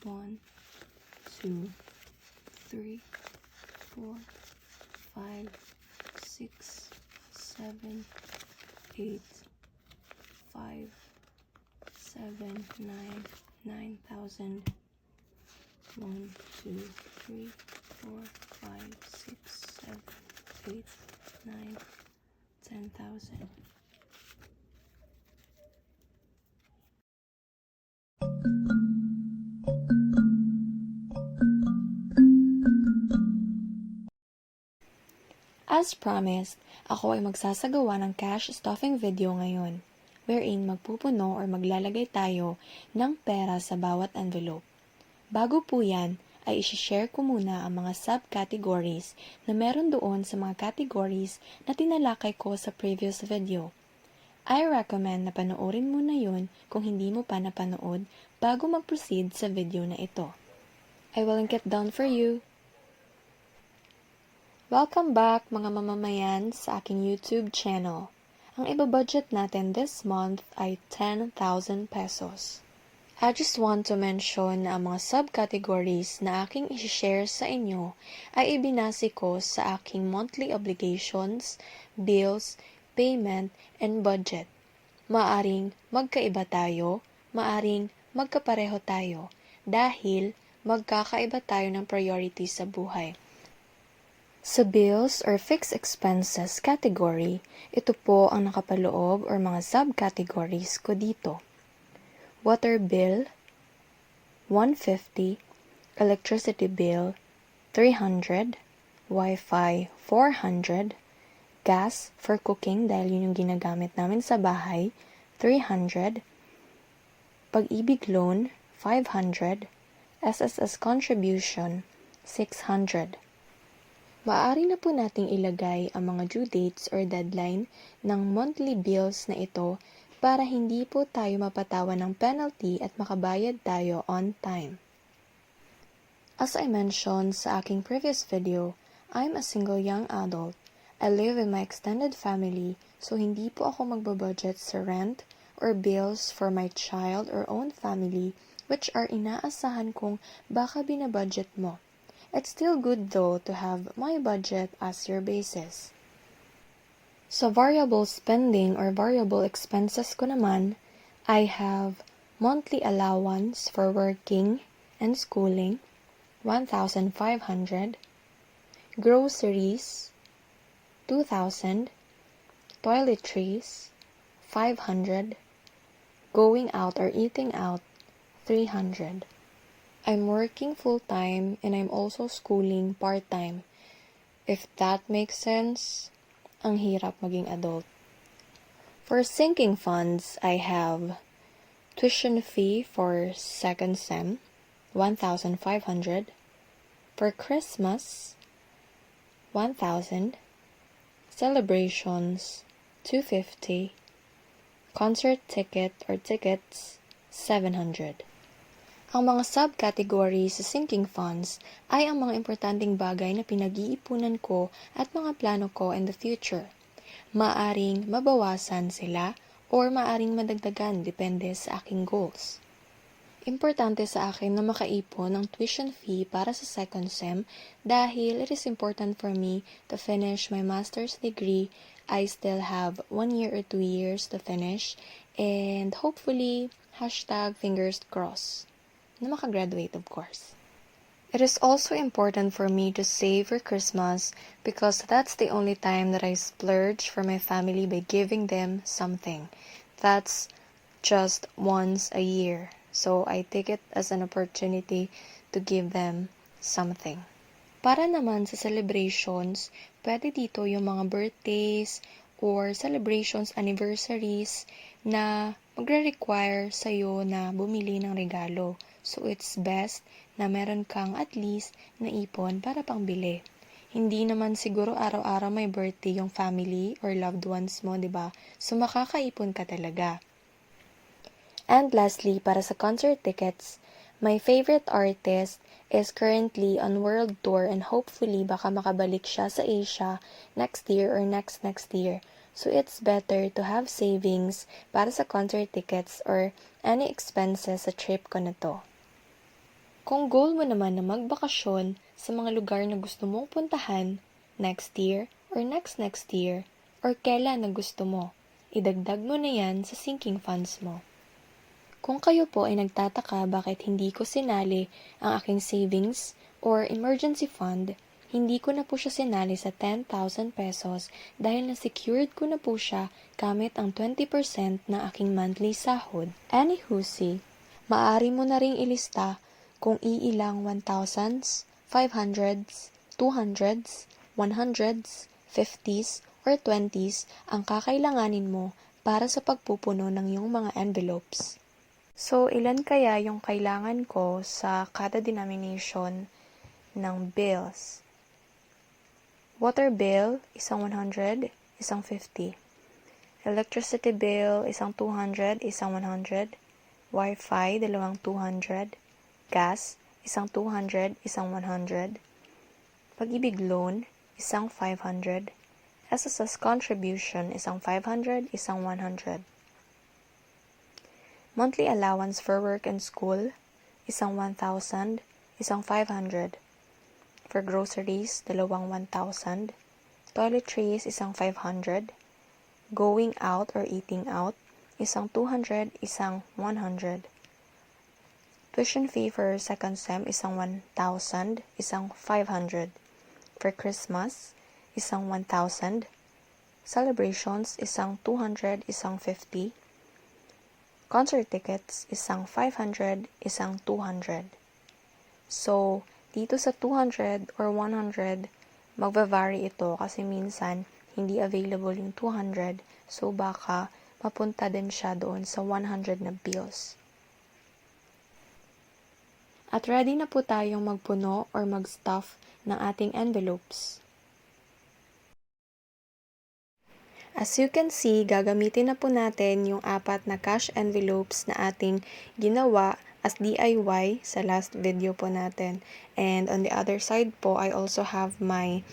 1, 2, 3, 4, 5, 6, 7, 8, 5, 7, 9, 9,000. 1, 2, 3, 4, 5, 6, 7, 8, 9, 10,000. As promised, ako ay magsasagawa ng cash stuffing video ngayon, wherein magpupuno or maglalagay tayo ng pera sa bawat envelope. Bago po yan, ay isi-share ko muna ang mga subcategories na meron doon sa mga categories na tinalakay ko sa previous video. I recommend na panoorin muna yun kung hindi mo pa napanood bago mag-proceed sa video na ito. I will link it down for you. Welcome back mga mamamayan sa aking YouTube channel. Ang ibabudget natin this month ay 10,000 pesos. I just want to mention na ang mga subcategories na aking i-share sa inyo ay ibinase ko sa aking monthly obligations, bills, payment, and budget. Maaring magkaiba tayo, maaring magkapareho tayo, dahil magkakaiba tayo ng priorities sa buhay. Sa bills or fixed expenses category, ito po ang nakapaloob or mga subcategories ko dito. Water bill, 150, electricity bill, 300, Wi-Fi, 400, gas for cooking dahil yun yung ginagamit namin sa bahay, 300, pag-ibig loan, 500, SSS contribution, 600. Maaari na po nating ilagay ang mga due dates or deadline ng monthly bills na ito para hindi po tayo mapatawan ng penalty at makabayad tayo on time. As I mentioned sa aking previous video, I'm a single young adult. I live in my extended family, so hindi po ako magbabudget sa rent or bills for my child or own family which are inaasahan kong baka binabudget mo. It's still good though to have my budget as your basis. So variable spending or variable expenses ko naman, I have monthly allowance for working and schooling, 1,500, groceries, 2,000, toiletries, 500, going out or eating out, 300. I'm working full-time and I'm also schooling part-time. If that makes sense, ang hirap maging adult. For sinking funds, I have tuition fee for second sem, 1,500. For Christmas, 1,000. Celebrations, 250. Concert ticket or tickets, 700. Ang mga subcategories sa sinking funds ay ang mga importanteng bagay na pinag-iipunan ko at mga plano ko in the future. Maaring mabawasan sila or maaring madagdagan depende sa aking goals. Importante sa akin na makaipon ng tuition fee para sa second sem dahil it is important for me to finish my master's degree. I still have 1 year or 2 years to finish and hopefully, #fingers crossed. Na makagraduate, of course. It is also important for me to save for Christmas because that's the only time that I splurge for my family by giving them something. That's just once a year. So I take it as an opportunity to give them something. Para naman sa celebrations, pwede dito yung mga birthdays or celebrations, anniversaries na magre-require sa'yo na bumili ng regalo. So it's best na meron kang at least naipon para pangbili. Hindi naman siguro araw-araw may birthday yung family or loved ones mo, 'di ba? So makakaipon ka talaga. And lastly, para sa concert tickets, my favorite artist is currently on world tour and hopefully baka makabalik siya sa Asia next year or next year. So it's better to have savings para sa concert tickets or any expenses sa trip ko na to. Kung goal mo naman na magbakasyon sa mga lugar na gusto mong puntahan next year or next year or kailan na gusto mo, idagdag mo na yan sa sinking funds mo. Kung kayo po ay nagtataka bakit hindi ko sinali ang aking savings or emergency fund, hindi ko na po siya sinali sa 10,000 pesos dahil na-secured ko na po siya gamit ang 20% ng aking monthly sahod. Anywho, maaari mo na ring ilista kung iilang 1,000s, 500s, 200s, 100s, 50s, or 20s ang kakailanganin mo para sa pagpupuno ng iyong mga envelopes. So, ilan kaya yung kailangan ko sa kada denomination ng bills? Water bill, isang 100, isang 50. Electricity bill, isang 200, isang 100. Wi-Fi, dalawang 200. Gas, isang 200, isang 100. Pag-ibig loan, isang 500. SSS contribution, isang 500, isang 100. Monthly allowance for work and school, isang 1,000, isang 500. For groceries, dalawang 1,000. Toiletries, isang 500. Going out or eating out, isang 200, isang 100. Tuition fee for second sem, isang 1,000, isang 500. For Christmas, isang 1,000. Celebrations, isang 200, isang 50. Concert tickets, isang 500, isang 200. So, dito sa 200 or 100, magva-vary ito kasi minsan hindi available yung 200. So, baka mapunta din siya doon sa 100 na bills. At ready na po tayong magpuno or mag-stuff ng ating envelopes. As you can see, gagamitin na po natin yung 4 na cash envelopes na ating ginawa as DIY sa last video po natin. And on the other side po, I also have my,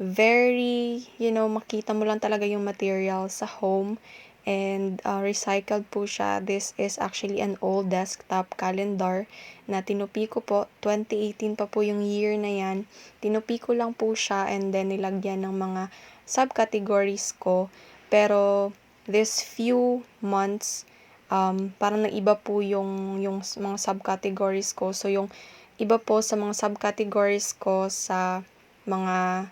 very, makita mo lang talaga yung material sa home. And recycled po siya. This is actually an old desktop calendar na tinupi ko po. 2018 pa po yung year na yan. Tinupi ko lang po siya and then nilagyan ng mga subcategories ko. Pero this few months, parang naiba po yung mga subcategories ko. So, yung iba po sa mga subcategories ko sa mga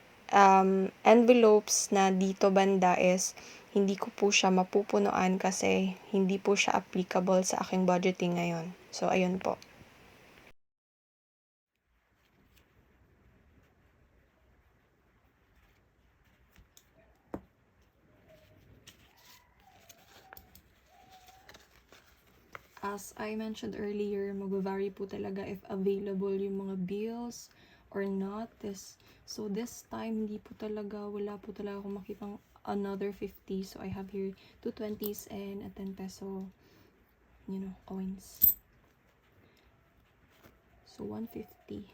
envelopes na dito banda is hindi ko po siya mapupunuan kasi hindi po siya applicable sa aking budgeting ngayon. So, ayun po. As I mentioned earlier, mag-vary po talaga if available yung mga bills or not. So this time, wala po talaga akong makitang another 50. So I have here 2 20s and a 10 peso, coins. So 150.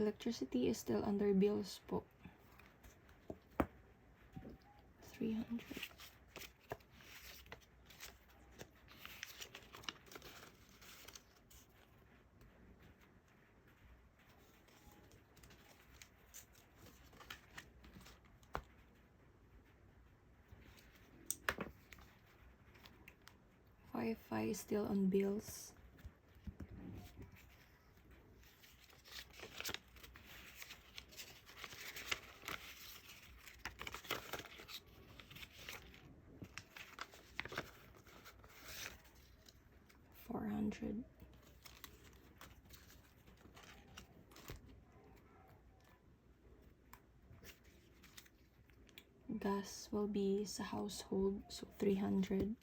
Electricity is still under bills po. 300. Wi-Fi is still on bills. Gas will be sa household, so 300.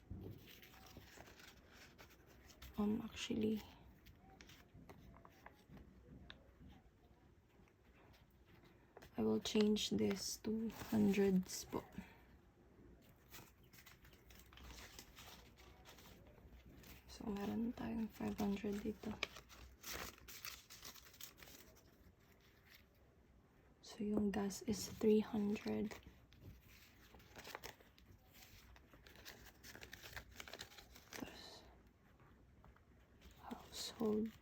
Actually, I will change this to hundreds po. So, meron tayong 500 dito. So, yung gas is 300. Tapos, household.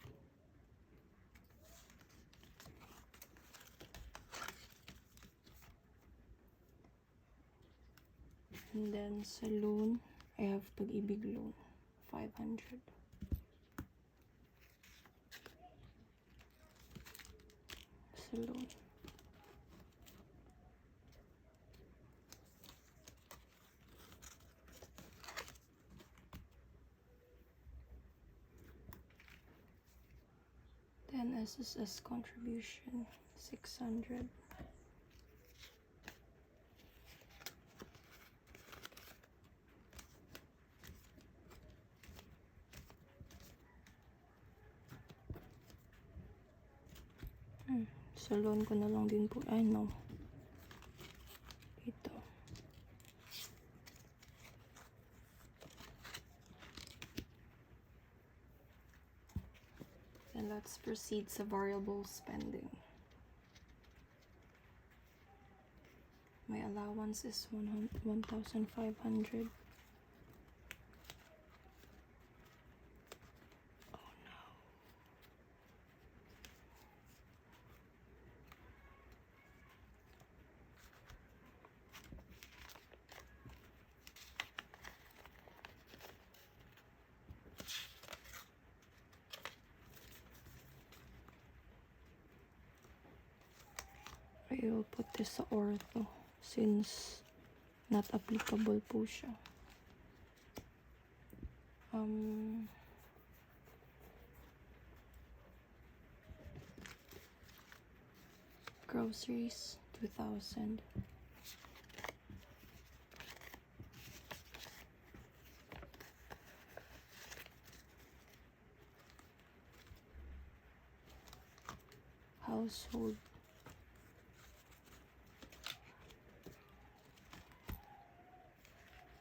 And then, sa loan, I have pag-ibig loan, 500. Sa loan. Then, SSS contribution, 600. So, loan ko na lang din po. Ay, no. Ito. Then, let's proceed sa variable spending. My allowance is 1,500. I will put this sa ortho since not applicable po siya. Groceries, 2,000. Household,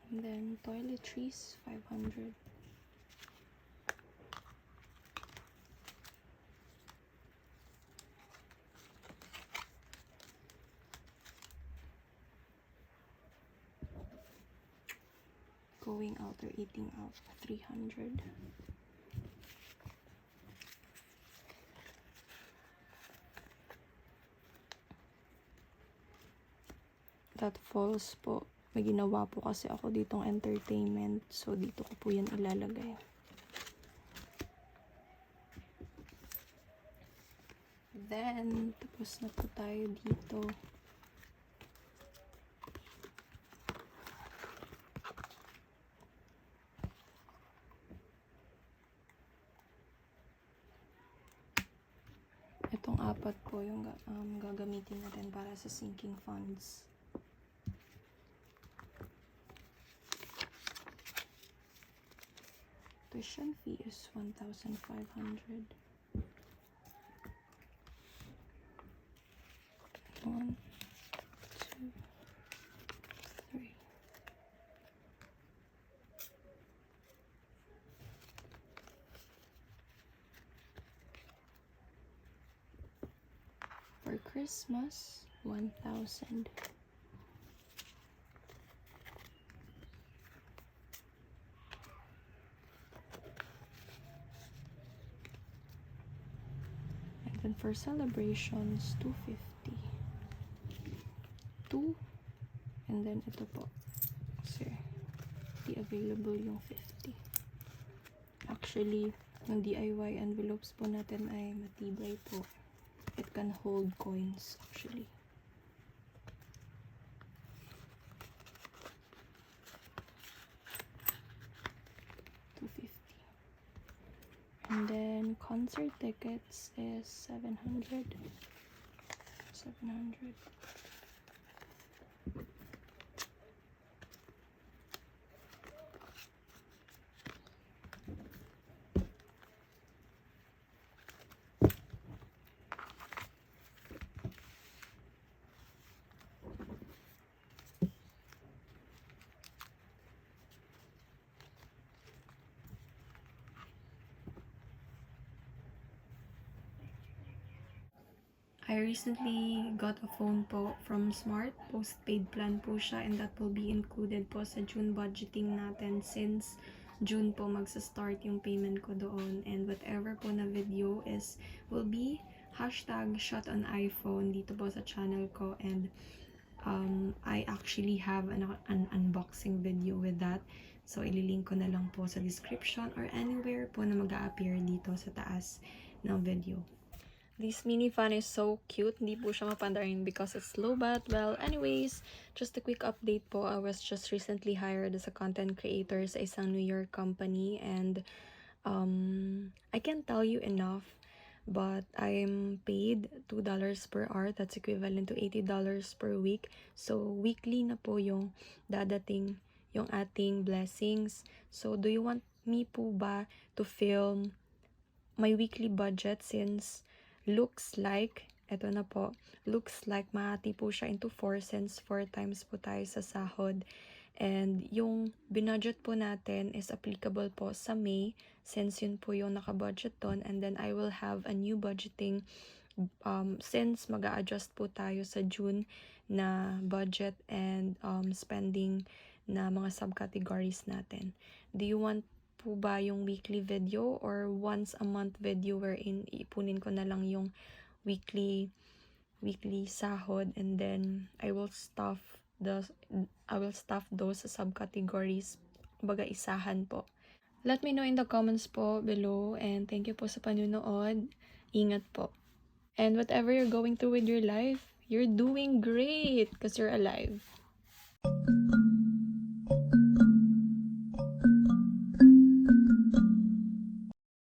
and then toiletries, 500. Going out or eating out, 300. That falls po. May ginawa po kasi ako ditong entertainment. So, dito ko po yan ilalagay. Then, tapos na po tayo dito. Itong apat po yung gagamitin natin para sa sinking funds. Tuition fee is 1,500. One, two, three. For Christmas, 1,000. And for celebrations, 250. 2. And then ito po. Kasi, di available yung 50. Actually, yung DIY envelopes po natin ay matibay po. It can hold coins, actually. And then concert tickets is 700. 700. I recently got a phone po from Smart. Postpaid plan po siya and that will be included po sa June budgeting natin since June po magsa-start yung payment ko doon. And whatever po na video will be hashtag shot on iPhone dito po sa channel ko. And I actually have an unboxing video with that. So, ililink ko na lang po sa description or anywhere po na mag-a-appear dito sa taas ng video. This mini fan is so cute. Hindi po siya mapandarin because it's low bat. Well, anyways, just a quick update po. I was just recently hired as a content creator sa isang New York company and I can't tell you enough, but I'm paid $2 per hour. That's equivalent to $80 per week. So, weekly na po yung dadating yung ating blessings. So, do you want me po ba to film my weekly budget since looks like mahati po siya into 4 cents 4 times po tayo sa sahod. And yung binudget po natin is applicable po sa May since yun po yung nakabudget ton. And then I will have a new budgeting since mag-a-adjust po tayo sa June na budget and spending na mga subcategories natin. Do you want po ba yung weekly video or once a month video wherein ipunin ko na lang yung weekly sahod and then I will stuff those subcategories, baga isahan po. Let me know in the comments po below and thank you po sa panunood. Ingat po. And whatever you're going through with your life, you're doing great because you're alive.